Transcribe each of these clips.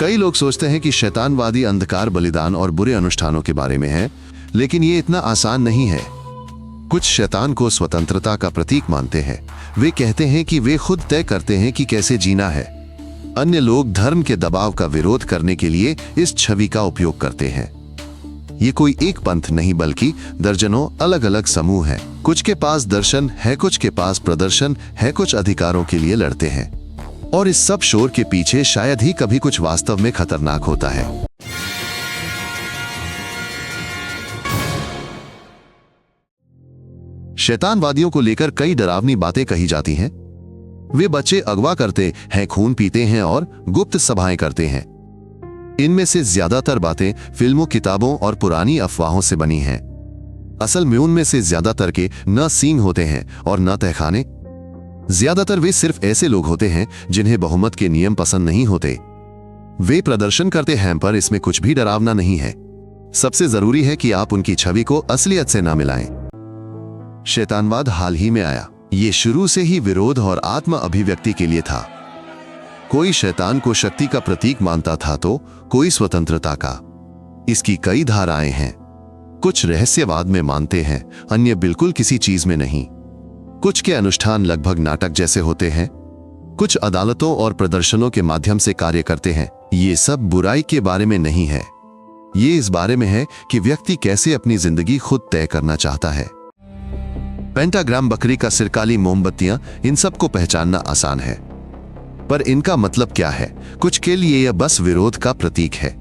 कई लोग सोचते हैं कि शैतानवादी अंधकार, बलिदान और बुरे अनुष्ठानों के बारे में है, लेकिन ये इतना आसान नहीं है। कुछ शैतान को स्वतंत्रता का प्रतीक मानते हैं। वे कहते हैं कि वे खुद तय करते हैं कि कैसे जीना है। अन्य लोग धर्म के दबाव का विरोध करने के लिए इस छवि का उपयोग करते हैं। ये कोई एक पंथ नहीं, बल्कि दर्जनों अलग अलग समूह हैं। कुछ के पास दर्शन है, कुछ के पास प्रदर्शन है, कुछ अधिकारों के लिए लड़ते हैं। और इस सब शोर के पीछे शायद ही कभी कुछ वास्तव में खतरनाक होता है। शैतानवादियों को लेकर कई डरावनी बातें कही जाती हैं। वे बच्चे अगवा करते हैं, खून पीते हैं और गुप्त सभाएं करते हैं। इनमें से ज्यादातर बातें फिल्मों, किताबों और पुरानी अफवाहों से बनी हैं। असल में उनमें से ज्यादातर के न सींग होते हैं और न तहखाने। ज्यादातर वे सिर्फ ऐसे लोग होते हैं जिन्हें बहुमत के नियम पसंद नहीं होते। वे प्रदर्शन करते हैं, पर इसमें कुछ भी डरावना नहीं है। सबसे जरूरी है कि आप उनकी छवि को असलियत से ना मिलाएं। शैतानवाद हाल ही में आया। ये शुरू से ही विरोध और आत्म अभिव्यक्ति के लिए था। कोई शैतान को शक्ति का प्रतीक मानता था तो कोई स्वतंत्रता का। इसकी कई धाराएं हैं। कुछ रहस्यवाद में मानते हैं, अन्य बिल्कुल किसी चीज में नहीं। कुछ के अनुष्ठान लगभग नाटक जैसे होते हैं। कुछ अदालतों और प्रदर्शनों के माध्यम से कार्य करते हैं। ये सब बुराई के बारे में नहीं है। ये इस बारे में है कि व्यक्ति कैसे अपनी जिंदगी खुद तय करना चाहता है। पेंटाग्राम, बकरी का सिर, काली मोमबत्तियां, इन सब को पहचानना आसान है, पर इनका मतलब क्या है? कुछ के लिए यह बस विरोध का प्रतीक है,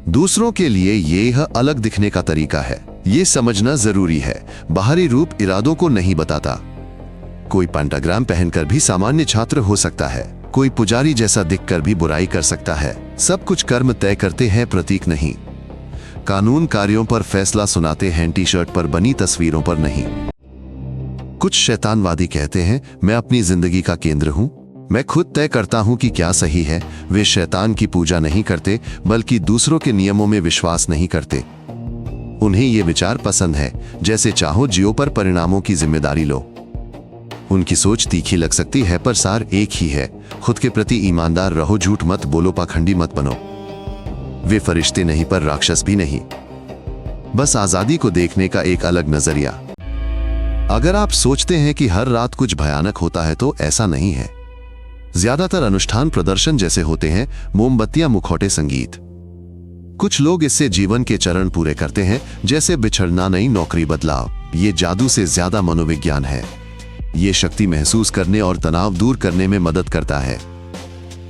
दूसरों के लिए यह अलग दिखने का तरीका है। यह समझना जरूरी है, बाहरी रूप इरादों को नहीं बताता। कोई पेंटाग्राम पहनकर भी सामान्य छात्र हो सकता है, कोई पुजारी जैसा दिखकर भी बुराई कर सकता है। सब कुछ कर्म तय करते हैं, प्रतीक नहीं। कानून कार्यों पर फैसला सुनाते हैं, टी शर्ट पर बनी तस्वीरों पर नहीं। कुछ शैतानवादी कहते हैं, मैं अपनी जिंदगी का केंद्र हूं, मैं खुद तय करता हूं कि क्या सही है। वे शैतान की पूजा नहीं करते, बल्कि दूसरों के नियमों में विश्वास नहीं करते। उन्हें ये विचार पसंद है, जैसे चाहो जियो, पर परिणामों की जिम्मेदारी लो। उनकी सोच तीखी लग सकती है, पर सार एक ही है, खुद के प्रति ईमानदार रहो, झूठ मत बोलो, पाखंडी मत बनो। वे फरिश्ते नहीं, पर राक्षस भी नहीं, बस आजादी को देखने का एक अलग नजरिया। अगर आप सोचते हैं कि हर रात कुछ भयानक होता है, तो ऐसा नहीं है। ज्यादातर अनुष्ठान प्रदर्शन जैसे होते हैं, मोमबत्तियां, मुखौटे, संगीत। कुछ लोग इससे जीवन के चरण पूरे करते हैं, जैसे बिछड़ना, नई नौकरी, बदलाव। ये जादू से ज्यादा मनोविज्ञान है। ये शक्ति महसूस करने और तनाव दूर करने में मदद करता है।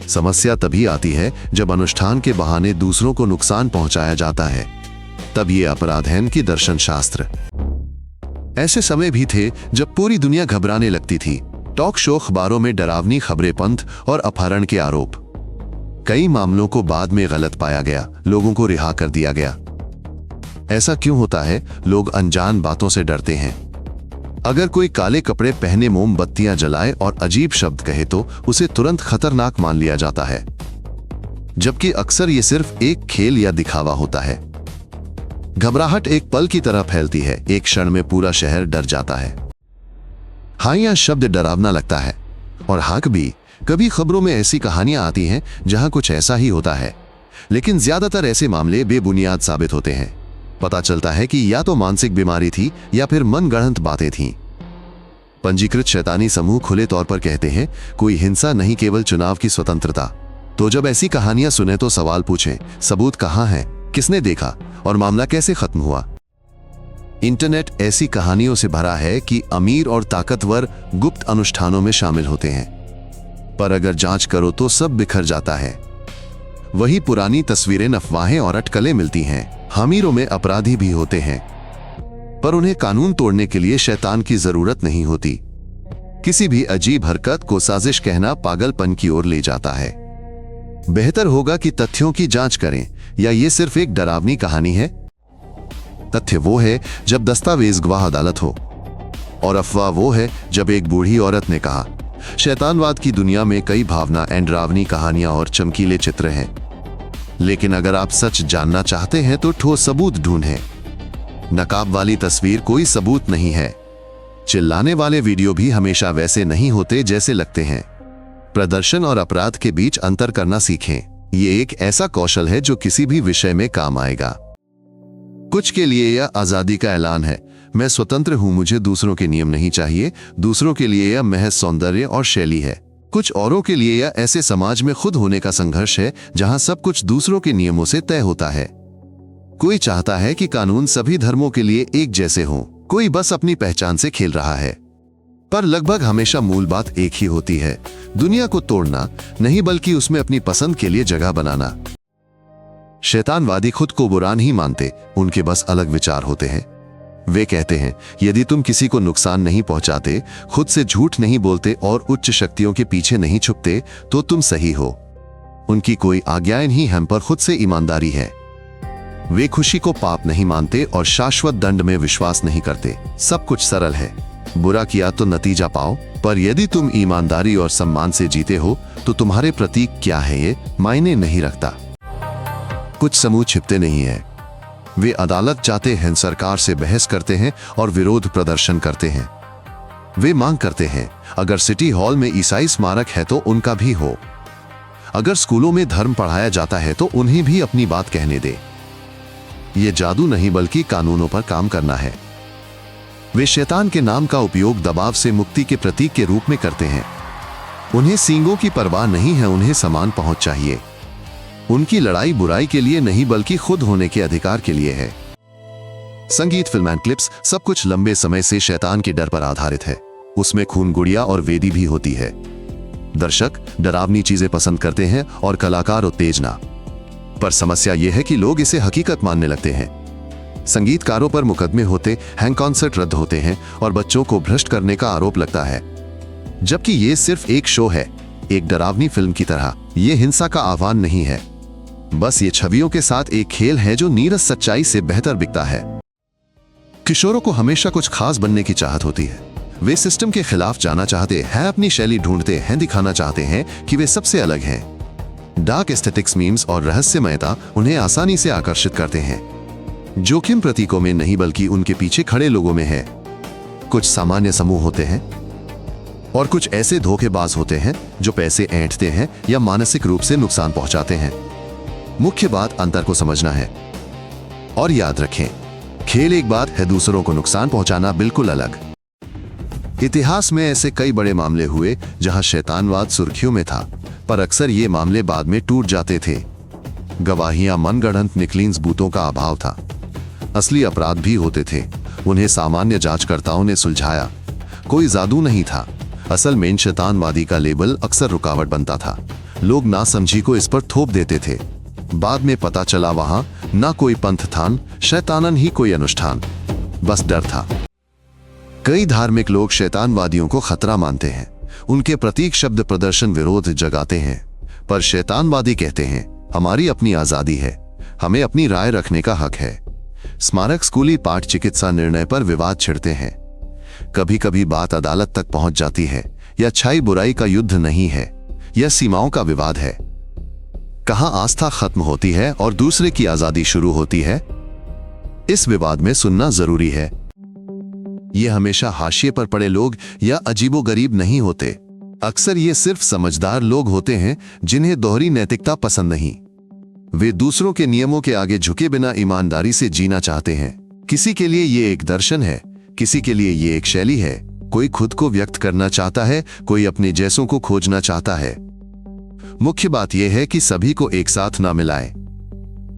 समस्या तभी आती है जब अनुष्ठान के बहाने दूसरों को नुकसान पहुंचाया जाता है, तब ये अपराध है। कि दर्शन शास्त्र। ऐसे समय भी थे जब पूरी दुनिया घबराने लगती थी। टॉक शो, अखबारों में डरावनी खबरें, पंथ और अपहरण के आरोप। कई मामलों को बाद में गलत पाया गया, लोगों को रिहा कर दिया गया। ऐसा क्यों होता है? लोग अनजान बातों से डरते हैं। अगर कोई काले कपड़े पहने, मोमबत्तियां जलाए और अजीब शब्द कहे तो उसे तुरंत खतरनाक मान लिया जाता है, जबकि अक्सर ये सिर्फ एक खेल या दिखावा होता है। घबराहट एक पल की तरह फैलती है, एक क्षण में पूरा शहर डर जाता है। हाँ, यह शब्द डरावना लगता है, और हाँ भी कभी खबरों में ऐसी कहानियां आती हैं जहां कुछ ऐसा ही होता है, लेकिन ज्यादातर ऐसे मामले बेबुनियाद साबित होते हैं। पता चलता है कि या तो मानसिक बीमारी थी या फिर मनगढ़ंत बातें थीं। पंजीकृत शैतानी समूह खुले तौर पर कहते हैं, कोई हिंसा नहीं, केवल चुनाव की स्वतंत्रता। तो जब ऐसी कहानियां सुने तो सवाल पूछें, सबूत कहां है, किसने देखा और मामला कैसे खत्म हुआ? इंटरनेट ऐसी कहानियों से भरा है कि अमीर और ताकतवर गुप्त अनुष्ठानों में शामिल होते हैं, पर अगर जांच करो तो सब बिखर जाता है। वही पुरानी तस्वीरें, अफवाहें और अटकलें मिलती हैं। अमीरों में अपराधी भी होते हैं, पर उन्हें कानून तोड़ने के लिए शैतान की जरूरत नहीं होती। किसी भी अजीब हरकत को साजिश कहना पागलपन की ओर ले जाता है। बेहतर होगा कि तथ्यों की जांच करें, या ये सिर्फ एक डरावनी कहानी है? तथ्य वो है जब दस्तावेज गवाह अदालत हो, और अफवाह वो है जब एक बूढ़ी औरत ने कहा। शैतानवाद की दुनिया में कई भावना, डरावनी कहानियां और चमकीले चित्र हैं, लेकिन अगर आप सच जानना चाहते हैं तो ठोस सबूत ढूंढें। नकाब वाली तस्वीर कोई सबूत नहीं है। चिल्लाने वाले वीडियो भी हमेशा वैसे नहीं होते जैसे लगते हैं। प्रदर्शन और अपराध के बीच अंतर करना सीखें। ये एक ऐसा कौशल है जो किसी भी विषय में काम आएगा। कुछ के लिए यह आजादी का ऐलान है, मैं स्वतंत्र हूं, मुझे दूसरों के नियम नहीं चाहिए। दूसरों के लिए यह महज सौंदर्य और शैली है। कुछ औरों के लिए यह ऐसे समाज में खुद होने का संघर्ष है जहां सब कुछ दूसरों के नियमों से तय होता है। कोई चाहता है कि कानून सभी धर्मों के लिए एक जैसे हों, कोई बस अपनी पहचान से खेल रहा है। पर लगभग हमेशा मूल बात एक ही होती है, दुनिया को तोड़ना नहीं बल्कि उसमें अपनी पसंद के लिए जगह बनाना। शैतानवादी खुद को बुरा नहीं मानते, उनके बस अलग विचार होते हैं। वे कहते हैं यदि तुम किसी को नुकसान नहीं पहुंचाते, खुद से झूठ नहीं बोलते और उच्च शक्तियों के पीछे नहीं छुपते तो तुम सही हो। उनकी कोई आज्ञाएं नहीं हम पर खुद से ईमानदारी है। वे खुशी को पाप नहीं मानते और शाश्वत दंड में विश्वास नहीं करते। सब कुछ सरल है, बुरा किया तो नतीजा पाओ, पर यदि तुम ईमानदारी और सम्मान से जीते हो तो तुम्हारे प्रतीक क्या है ये मायने नहीं रखता। कुछ समूह छिपते नहीं है, वे अदालत जाते हैं, सरकार से बहस करते हैं और विरोध प्रदर्शन करते हैं। वे मांग करते हैं अगर सिटी हॉल में ईसाई स्मारक है तो उनका भी हो, अगर स्कूलों में धर्म पढ़ाया जाता है तो उन्हें भी अपनी बात कहने दे। ये जादू नहीं बल्कि कानूनों पर काम करना है। वे शैतान के नाम का उपयोग दबाव से मुक्ति के प्रतीक के रूप में करते हैं। उन्हें सींगों की परवाह नहीं है, उन्हें समान पहुंच चाहिए। उनकी लड़ाई बुराई के लिए नहीं बल्कि खुद होने के अधिकार के लिए है। संगीत, फिल्म एंड क्लिप्स सब कुछ लंबे समय से शैतान के डर पर आधारित है। उसमें खून, गुड़िया और वेदी भी होती है। दर्शक डरावनी चीजें पसंद करते हैं और कलाकार उत्तेजना। पर समस्या यह है कि लोग इसे हकीकत मानने लगते हैं। संगीतकारों पर मुकदमे होते हैं, कॉन्सर्ट रद्द होते हैं और बच्चों को भ्रष्ट करने का आरोप लगता है, जबकि यह सिर्फ एक शो है, एक डरावनी फिल्म की तरह। यह हिंसा का आह्वान नहीं है, बस ये छवियों के साथ एक खेल है जो नीरस सच्चाई से बेहतर बिकता है। किशोरों को हमेशा कुछ खास बनने की चाहत होती है। वे सिस्टम के खिलाफ जाना चाहते हैं, अपनी शैली ढूंढते हैं, दिखाना चाहते हैं कि वे सबसे अलग हैं। डार्क एस्थेटिक्स, मीम्स और रहस्यमयता उन्हें आसानी से आकर्षित करते हैं। जोखिम प्रतीकों में नहीं बल्कि उनके पीछे खड़े लोगों में है। कुछ सामान्य समूह होते हैं और कुछ ऐसे धोखेबाज होते हैं जो पैसे ऐंठते हैं या मानसिक रूप से नुकसान पहुंचाते हैं। मुख्य बात अंतर को समझना है और याद रखें, खेल एक बात है, दूसरों को नुकसान पहुंचाना बिल्कुल अलग। इतिहास में ऐसे कई बड़े मामले हुए जहां शैतानवाद सुर्खियों में था, पर अक्सर ये मामले बाद में टूट जाते थे। गवाहियां मनगढ़ंत निकलीं, सबूतों का अभाव था। असली अपराध भी होते थे, उन्हें सामान्य जांचकर्ताओं ने सुलझाया। कोई जादू नहीं था, असल में शैतानवादी का लेबल अक्सर रुकावट बनता था। लोग नासमझी को इस पर थोप देते थे। बाद में पता चला वहां ना कोई पंथ था, शैतानन ही कोई अनुष्ठान, बस डर था। कई धार्मिक लोग शैतानवादियों को खतरा मानते हैं, उनके प्रतीक, शब्द, प्रदर्शन विरोध जगाते हैं। पर शैतानवादी कहते हैं हमारी अपनी आजादी है, हमें अपनी राय रखने का हक है। स्मारक, स्कूली पाठ, चिकित्सा निर्णय पर विवाद छिड़ते हैं। कभी कभी बात अदालत तक पहुंच जाती है। यह अच्छाई बुराई का युद्ध नहीं है, यह सीमाओं का विवाद है। कहां आस्था खत्म होती है और दूसरे की आजादी शुरू होती है, इस विवाद में सुनना जरूरी है। यह हमेशा हाशिए पर पड़े लोग या अजीबोगरीब नहीं होते। अक्सर ये सिर्फ समझदार लोग होते हैं जिन्हें दोहरी नैतिकता पसंद नहीं। वे दूसरों के नियमों के आगे झुके बिना ईमानदारी से जीना चाहते हैं। किसी के लिए ये एक दर्शन है, किसी के लिए ये एक शैली है। कोई खुद को व्यक्त करना चाहता है, कोई अपने जैसों को खोजना चाहता है। मुख्य बात यह है कि सभी को एक साथ ना मिलाएं।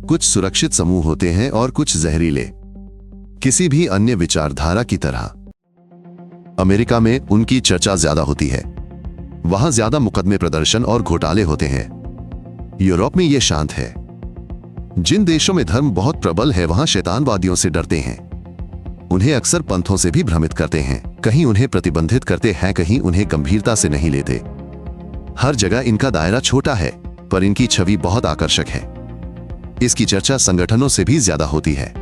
कुछ सुरक्षित समूह होते हैं और कुछ जहरीले, किसी भी अन्य विचारधारा की तरह। अमेरिका में उनकी चर्चा ज्यादा होती है, वहां ज्यादा मुकदमे, प्रदर्शन और घोटाले होते हैं। यूरोप में यह शांत है। जिन देशों में धर्म बहुत प्रबल है वहां शैतानवादियों से डरते हैं। उन्हें अक्सर पंथों से भी भ्रमित करते हैं, कहीं उन्हें प्रतिबंधित करते हैं, कहीं उन्हें गंभीरता से नहीं लेते। हर जगह इनका दायरा छोटा है, पर इनकी छवि बहुत आकर्षक है। इसकी चर्चा संगठनों से भी ज्यादा होती है।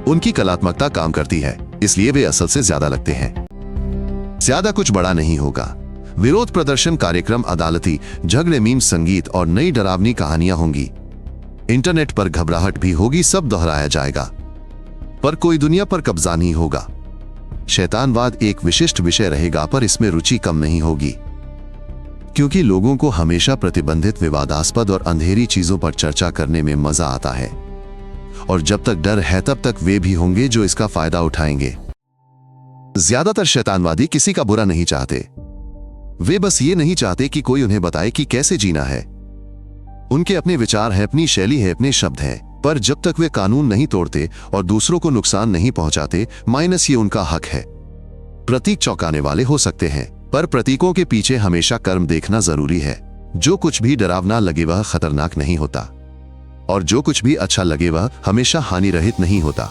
उनकी कलात्मकता काम करती है, इसलिए वे असल से ज्यादा लगते हैं। ज्यादा कुछ बड़ा नहीं होगा। विरोध प्रदर्शन, कार्यक्रम, अदालती झगड़े, मीम, संगीत और नई डरावनी कहानियां होंगी। इंटरनेट पर घबराहट भी होगी, सब दोहराया जाएगा, पर कोई दुनिया पर कब्जा नहीं होगा। शैतानवाद एक विशिष्ट विषय रहेगा, पर इसमें रुचि कम नहीं होगी। क्योंकि लोगों को हमेशा प्रतिबंधित, विवादास्पद और अंधेरी चीजों पर चर्चा करने में मजा आता है, और जब तक डर है तब तक वे भी होंगे जो इसका फायदा उठाएंगे। ज्यादातर शैतानवादी किसी का बुरा नहीं चाहते, वे बस ये नहीं चाहते कि कोई उन्हें बताए कि कैसे जीना है। उनके अपने विचार हैं, अपनी शैली है, अपने शब्द हैं, पर जब तक वे कानून नहीं तोड़ते और दूसरों को नुकसान नहीं पहुंचाते, माइनस ये उनका हक है। प्रतीक चौंकाने वाले हो सकते हैं, पर प्रतीकों के पीछे हमेशा कर्म देखना जरूरी है। जो कुछ भी डरावना लगे वह खतरनाक नहीं होता, और जो कुछ भी अच्छा लगे वह हमेशा हानि रहित नहीं होता।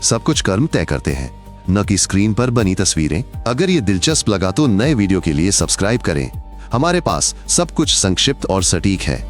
सब कुछ कर्म तय करते हैं, न कि स्क्रीन पर बनी तस्वीरें। अगर ये दिलचस्प लगा तो नए वीडियो के लिए सब्सक्राइब करें। हमारे पास सब कुछ संक्षिप्त और सटीक है।